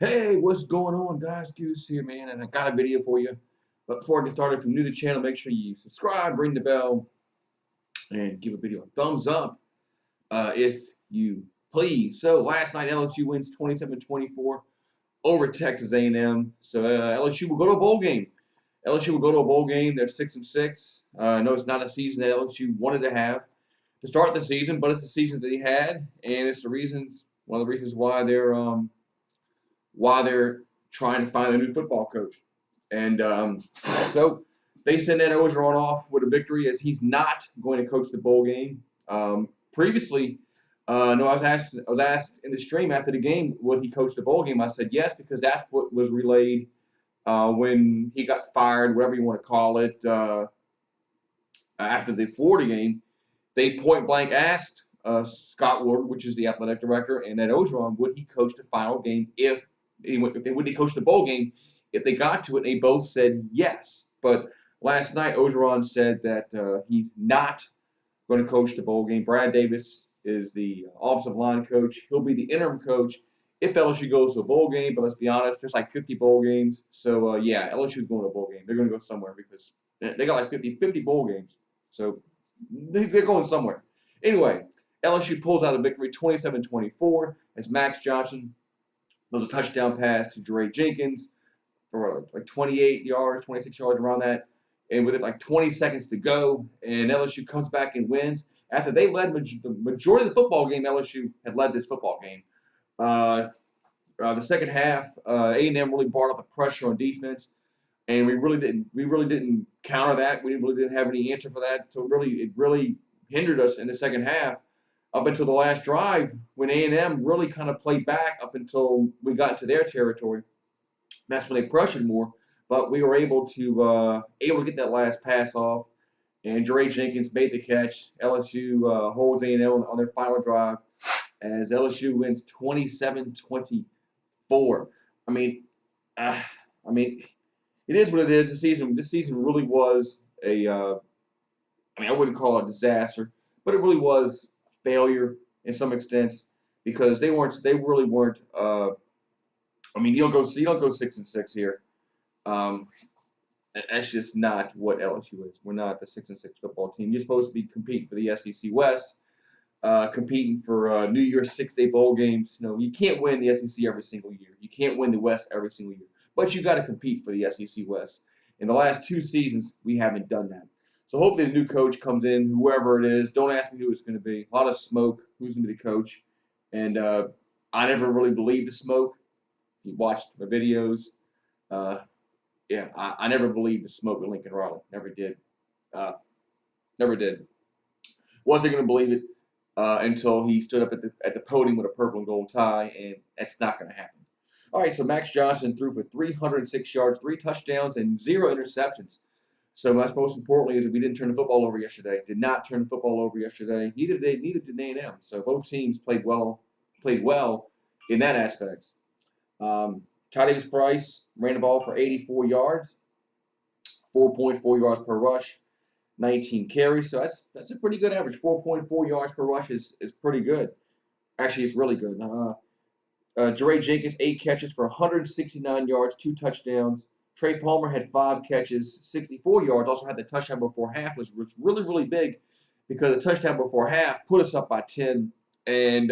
Hey, what's going on, guys? Goose here, man, and I got a video for you. But before I get started, if you're new to the channel, make sure you subscribe, ring the bell, and give a video a thumbs up if you please. So last night, LSU wins 27-24 over Texas A&M. So LSU will go to a bowl game. LSU will go to a bowl game. They're 6-6. No, it's not a season that LSU wanted to have to start the season, but it's the season that they had, and it's one of the reasons why they're trying to find a new football coach. And so they send Ed Orgeron off with a victory as he's not going to coach the bowl game. Previously, no, I was asked in the stream after the game, would he coach the bowl game? I said yes, because that's what was relayed when he got fired, whatever you want to call it, after the Florida game. They point blank asked Scott Ward, which is the athletic director, and Ed Orgeron, would he coach the final game if they coach the bowl game if they got to it, and they both said yes. But last night, Orgeron said that he's not going to coach the bowl game. Brad Davis is the offensive line coach. He'll be the interim coach if LSU goes to a bowl game, but let's be honest, there's like 50 bowl games. So, yeah, LSU's going to a bowl game. They're going to go somewhere because they got like 50 bowl games. So they're going somewhere. Anyway, LSU pulls out a victory 27-24 as Max Johnson throws a touchdown pass to Dre Jenkins for like 28 yards, 26 yards around that. And with it like 20 seconds to go, and LSU comes back and wins. After they led the majority of the football game, LSU had led this football game. The second half, A&M really brought up the pressure on defense, and we really didn't counter that. We really didn't have any answer for that. So it really hindered us in the second half up until the last drive when A&M really kind of played back up until we got into their territory. That's when they pressured more, but we were able to get that last pass off, and Dre Jenkins made the catch. LSU holds A&M on their final drive as LSU wins 27-24. I mean, it is what it is. This season really was I wouldn't call it a disaster, but it really was a failure in some extents because they really weren't. You don't go 6-6 here. That's just not what LSU is. We're not the 6-6 football team. You're supposed to be competing for the SEC West, competing for New Year's 6-day bowl games. You can't win the SEC every single year. You can't win the West every single year. But you got to compete for the SEC West. In the last 2 seasons, we haven't done that. So hopefully the new coach comes in, whoever it is. Don't ask me who it's going to be. A lot of smoke. Who's going to be the coach? And I never really believed the smoke. If you watched my videos, I never believed the smoke with Lincoln Riley. Never did. Never did. Wasn't going to believe it until he stood up at the podium with a purple and gold tie, and that's not going to happen. All right, so Max Johnson threw for 306 yards, 3 touchdowns, and 0 interceptions. So that's most importantly is that we didn't turn the football over yesterday. Did not turn the football over yesterday. Neither did A&M. So both teams played well in that aspect. Davis Price ran the ball for 84 yards, 4.4 yards per rush, 19 carries. So that's a pretty good average. 4.4 yards per rush is pretty good. Actually, it's really good. Dre Jenkins, 8 catches for 169 yards, 2 touchdowns. Trey Palmer had 5 catches, 64 yards. Also had the touchdown before half, was really, really big because the touchdown before half put us up by 10, and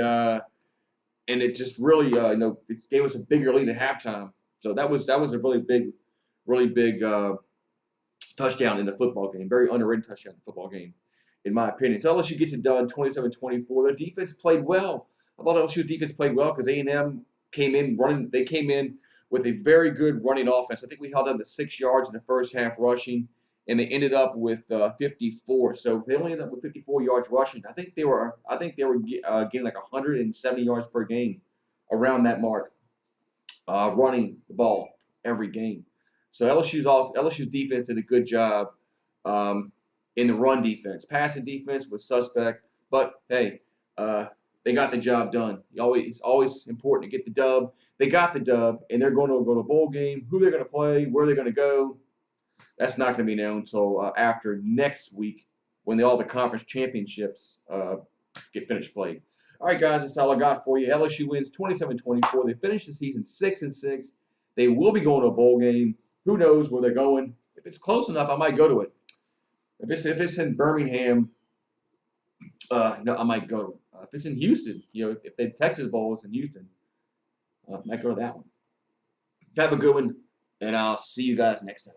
it just really it gave us a bigger lead at halftime. So that was a really big touchdown in the football game. Very underrated touchdown in the football game, in my opinion. So LSU gets it done, 27-24. Their defense played well. I thought LSU's defense played well because A&M came in running. They came in with a very good running offense. I think we held them to 6 yards in the first half rushing, and they ended up with 54. So they only ended up with 54 yards rushing. I think they were getting like 170 yards per game, around that mark, running the ball every game. So LSU's defense did a good job in the run defense. Passing defense was suspect, but hey, they got the job done. It's always important to get the dub. They got the dub, and they're going to go to a bowl game. Who they're going to play, where they're going to go, that's not going to be known until after next week when all the conference championships get finished played. All right, guys, that's all I got for you. LSU wins 27-24. They finish the season 6-6. They will be going to a bowl game. Who knows where they're going? If it's close enough, I might go to it. If it's in Birmingham, I might go. If it's in Houston, if the Texas Bowl is in Houston, I might go to that one. Have a good one, and I'll see you guys next time.